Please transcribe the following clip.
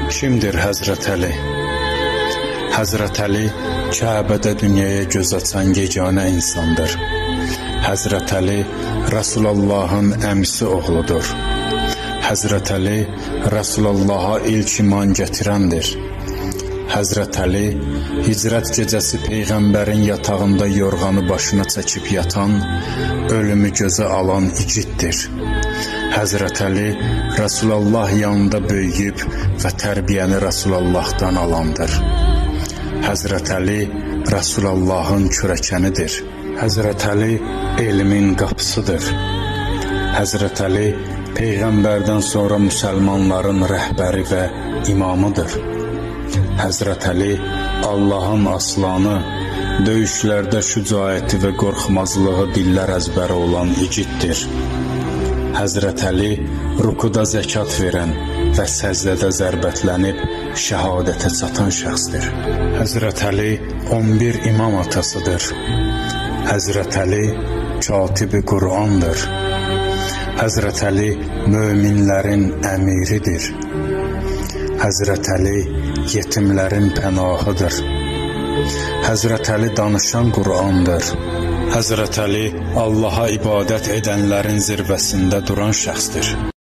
Kimdir Həzrət Əli? Həzrət Əli Kəbədə dünyaya göz açan yeganə insandır. Həzrət Əli Rəsulullahın əmisi oğludur. Həzrət Əli Rəsulullaha ilk iman gətirəndir. Həzrət Əli hicrət gecəsi Peyğəmbərin yatağında yorğanı başına çəkib yatan, ölümü gözə alan igiddir. Həzrət Əli Rəsulullah yanında böyüyüb və tərbiyəni Rəsulullahdan alandır. Həzrət Əli Rəsulullahın kürəkənidir. Həzrət Əli elmin qapısıdır. Həzrət Əli Peyğəmbərdən sonra müsəlmanların rəhbəri və imamıdır. Həzrət Əli Allahın aslanı, döyüşlərdə şücaəti və qorxmazlığı dillər əzbəri olan igiddir. Həzrət Əli rukuda zəkat verən və səzdədə zərbətlənib şəhadətə çatan şəxsdir. Həzrət Əli 11 imam atasıdır. Həzrət Əli katibi Qur'andır. Həzrət Əli möminlərin əmiridir. Həzrət Əli yetimlərin pənahıdır. Həzrət Əli danışan Qur'andır. Həzrət Əli Allaha ibadət edənlərin zirvəsində duran şəxsdir.